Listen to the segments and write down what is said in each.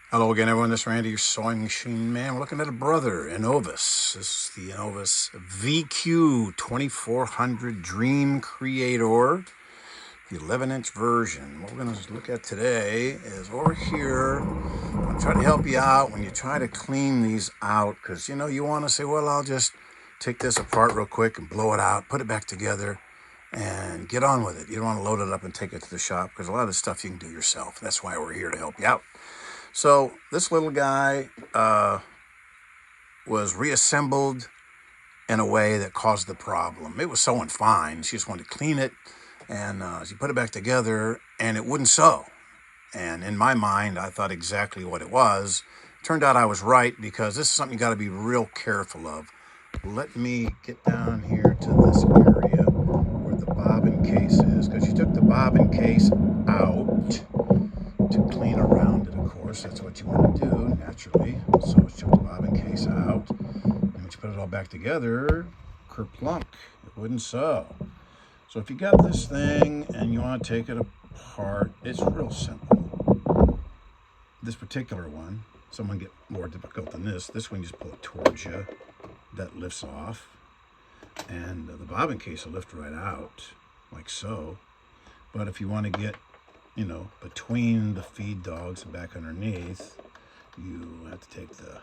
Hello again, everyone. This is Randy, your sewing machine man. We're looking at a brother, INNOVIS. This is the INNOVIS VQ 2400 Dream Creator, the 11-inch version. What we're going to look at today is over here. I'm going to try to help you out when you try to clean these out, because you want to say, well, I'll just take this apart real quick and blow it out, put it back together, and get on with it. You don't want to load it up and take it to the shop, because a lot of this stuff you can do yourself. That's why we're here to help you out. So this little guy was reassembled in a way that caused the problem. It was sewing fine. She just wanted to clean it, and she put it back together, and it wouldn't sew. And in my mind, I thought exactly what it was. Turned out I was right, because this is something you got to be real careful of. Let me get down here to this area where the bobbin case is, because you took the bobbin case out to clean around it, of course. That's what you want to do, naturally. So you took the bobbin case out, and when you put it all back together, kerplunk, it wouldn't sew. So if you got this thing and you want to take it apart, it's real simple. This particular one, some get more difficult than this. This one, you just pull it towards you. That lifts off. And the bobbin case will lift right out, like so. But if you want to get between the feed dogs and back underneath, you have to take the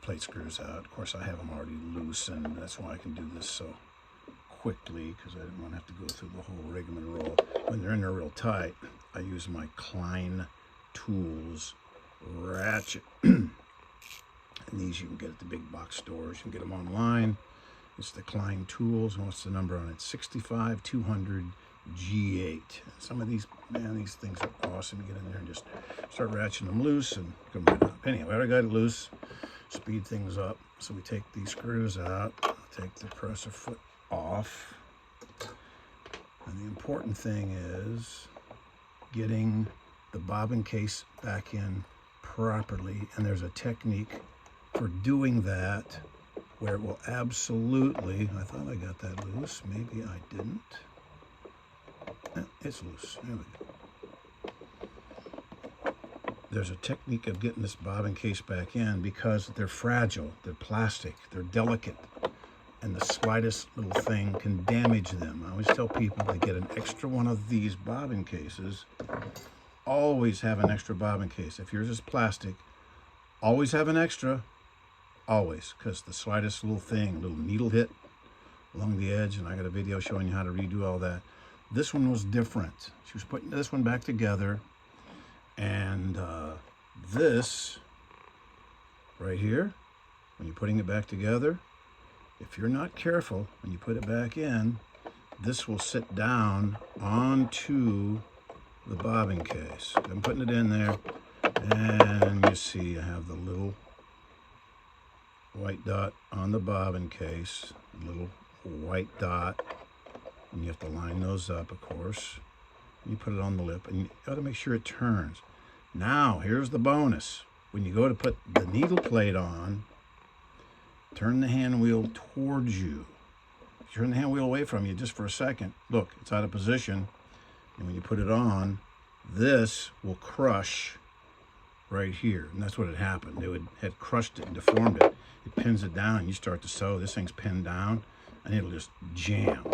plate screws out. Of course, I have them already loose, and that's why I can do this so quickly, because I didn't want to have to go through the whole rigmarole. When they're in there real tight, I use my Klein Tools ratchet. And these you can get at the big box stores. You can get them online. It's the Klein Tools. What's the number on it? 65200 G8. Some of these, man, these things are awesome. You get in there and just start ratcheting them loose and come right up. Anyway, I got it loose, speed things up. So we take these screws out, take the presser foot off. And the important thing is getting the bobbin case back in properly. And there's a technique for doing that where it will absolutely, I thought I got that loose, maybe I didn't. It's loose. There we go. There's a technique of getting this bobbin case back in, because they're fragile, they're plastic, they're delicate, and the slightest little thing can damage them. I always tell people to get an extra one of these bobbin cases. Always have an extra bobbin case. If yours is plastic, always have an extra. Always, because the slightest little thing, a little needle hit along the edge, and I got a video showing you how to redo all that. This one was different. She was putting this one back together, and this right here, when you're putting it back together, if you're not careful, when you put it back in, this will sit down onto the bobbin case. I'm putting it in there, and you see I have the little white dot on the bobbin case, a little white dot. And you have to line those up, of course. You put it on the lip, and you got to make sure it turns. Now, here's the bonus. When you go to put the needle plate on, turn the hand wheel towards you. If you turn the hand wheel away from you just for a second, look, it's out of position. And when you put it on, this will crush right here. And that's what had happened. It had crushed it and deformed it. It pins it down, and you start to sew. This thing's pinned down, and it'll just jam.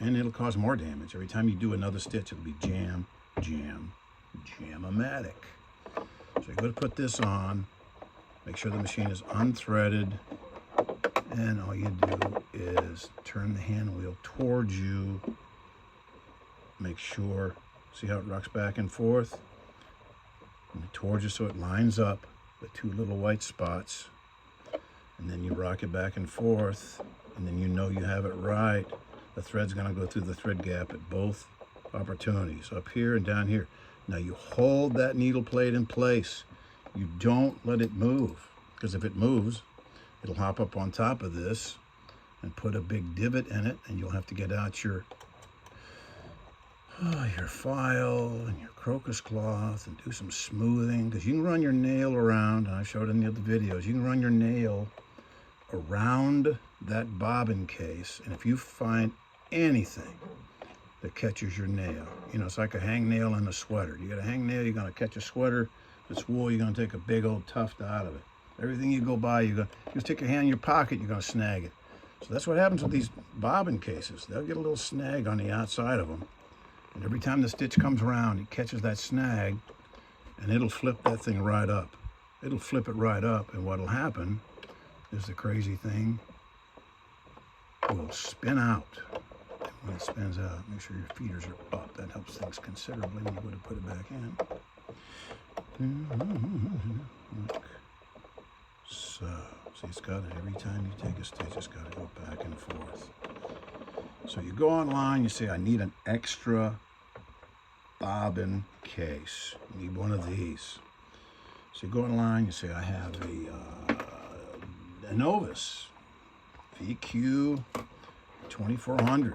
And it'll cause more damage. Every time you do another stitch, it'll be jam, jam, jam-o-matic. So you're going to put this on, make sure the machine is unthreaded, and all you do is turn the hand wheel towards you. Make sure, see how it rocks back and forth? And towards you so it lines up the two little white spots. And then you rock it back and forth, and then you know you have it right. The thread's going to go through the thread gap at both opportunities, up here and down here. Now you hold that needle plate in place. You don't let it move, because if it moves, it'll hop up on top of this and put a big divot in it, and you'll have to get out your file and your crocus cloth and do some smoothing, because you can run your nail around, and I showed in the other videos, you can run your nail around that bobbin case, and if you find anything that catches your nail, it's like a hangnail in a sweater. You got a hangnail, you're going to catch a sweater, it's wool, you're going to take a big old tuft out of it. Everything you go by, you stick your hand in your pocket, you're going to snag it. So that's what happens with these bobbin cases. They'll get a little snag on the outside of them. And every time the stitch comes around, it catches that snag, and it'll flip that thing right up. It'll flip it right up, and what'll happen is the crazy thing will spin out. When it spins out, make sure your feeders are up. That helps things considerably when you go to put it back in. Look. So, see, it's got to, every time you take a stitch, it's got to go back and forth. So you go online, you say, I need an extra bobbin case. You need one of these. So you go online, you say, I have a INNOVIS VQ 2400.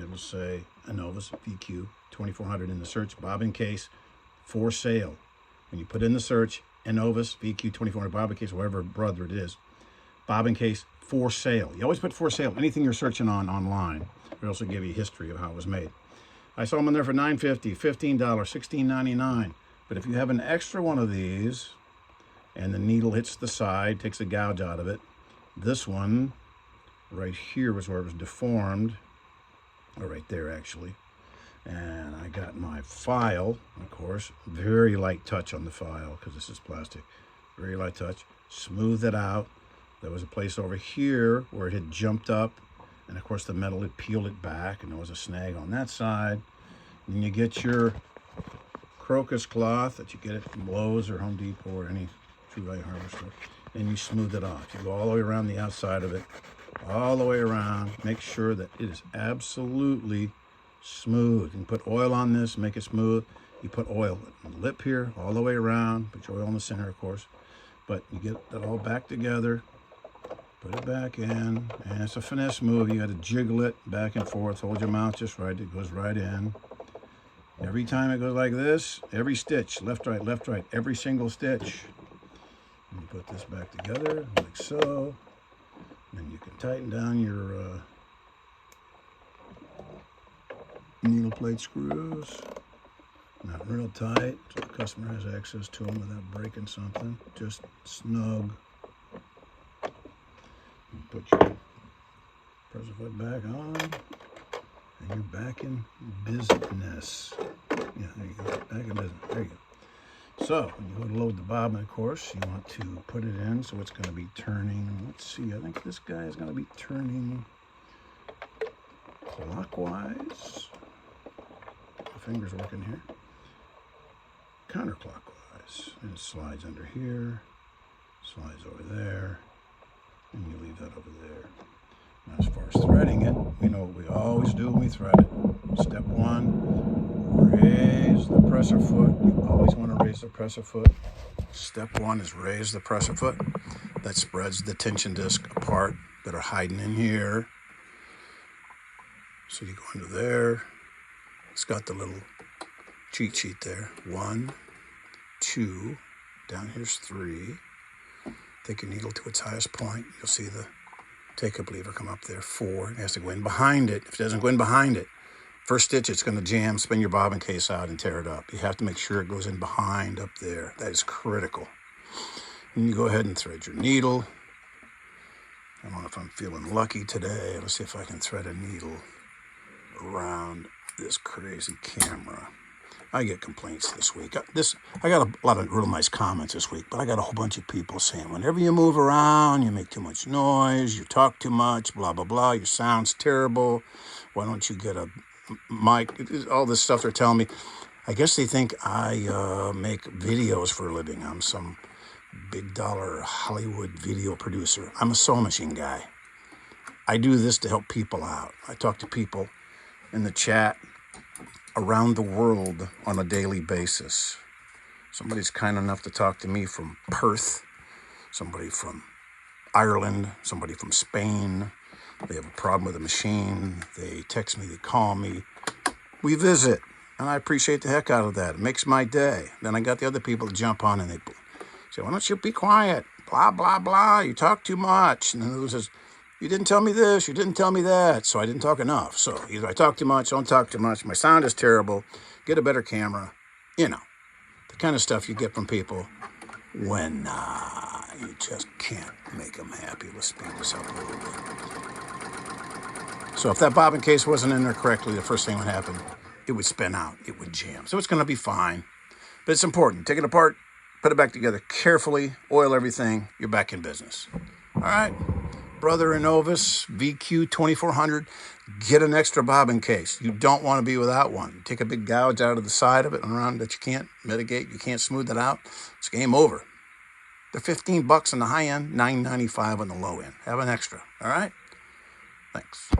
It'll say INNOVIS VQ 2400 in the search, bobbin case for sale. When you put in the search, INNOVIS VQ 2400 bobbin case, whatever brother it is, bobbin case for sale. You always put for sale. Anything you're searching on online. It'll also give you a history of how it was made. I saw them in there for $9.50, $15, $16.99. But if you have an extra one of these, and the needle hits the side, takes a gouge out of it, this one right here was where it was deformed, or right there actually. And I got my file, of course, very light touch on the file because this is plastic, very light touch, smooth it out. There was a place over here where it had jumped up, and of course the metal had peeled it back, and there was a snag on that side. And you get your crocus cloth that you get it from Lowe's or Home Depot or any True Value hardware store, and you smooth it off. You go all the way around the outside of it, all the way around. Make sure that it is absolutely smooth. You can put oil on this, make it smooth. You put oil on the lip here, all the way around. Put your oil in the center, of course. But you get that all back together, put it back in, and it's a finesse move. You got to jiggle it back and forth. Hold your mouth just right. It goes right in. Every time it goes like this, every stitch, left, right, every single stitch. And you put this back together like so. And you can tighten down your needle plate screws. Not real tight, so the customer has access to them without breaking something. Just snug. You put your presser foot back on, and you're back in business. Yeah, there you go, back in business, there you go. So, when you go to load the bobbin, of course, you want to put it in, so it's going to be turning. Let's see, I think this guy is going to be turning clockwise. My finger's working here. Counterclockwise. And it slides under here, slides over there, and you leave that over there. Now, as far as threading it, we know what we always do when we thread it. Step one, raise the presser foot. You always want to raise the presser foot. Step one is raise the presser foot. That spreads the tension disc apart that are hiding in here. So you go into there. It's got the little cheat sheet there. 1, 2, down here's 3. Take your needle to its highest point. You'll see the take-up lever come up there. 4, it has to go in behind it. If it doesn't go in behind it, first stitch, it's going to jam, spin your bobbin case out, and tear it up. You have to make sure it goes in behind up there. That is critical. And you go ahead and thread your needle. I don't know if I'm feeling lucky today. Let's see if I can thread a needle around this crazy camera. I get complaints this week. I got a lot of real nice comments this week, but I got a whole bunch of people saying, whenever you move around, you make too much noise, you talk too much, blah, blah, blah, your sound's terrible. Why don't you get a mic? All this stuff they're telling me. I guess they think I make videos for a living. I'm some big dollar Hollywood video producer. I'm a sewing machine guy. I do this to help people out. I talk to people in the chat around the world on a daily basis. Somebody's kind enough to talk to me from Perth, somebody from Ireland, somebody from Spain. They have a problem with a machine. They text me, they call me. We visit, and I appreciate the heck out of that. It makes my day. Then I got the other people to jump on and they say, why don't you be quiet? Blah, blah, blah. You talk too much. And then who says, you didn't tell me this, you didn't tell me that. So I didn't talk enough. So either I talk too much, don't talk too much. My sound is terrible. Get a better camera. You know, The kind of stuff you get from people when you just can't make them happy. Let's speed this up a little bit. So if that bobbin case wasn't in there correctly, the first thing would happen, it would spin out, it would jam. So it's going to be fine, but it's important. Take it apart, put it back together carefully, oil everything, you're back in business. All right, brother INNOVIS VQ 2400, get an extra bobbin case. You don't want to be without one. Take a big gouge out of the side of it and around that you can't mitigate, you can't smooth it out, it's game over. They're $15 on the high end, $9.95 on the low end. Have an extra, all right? Thanks.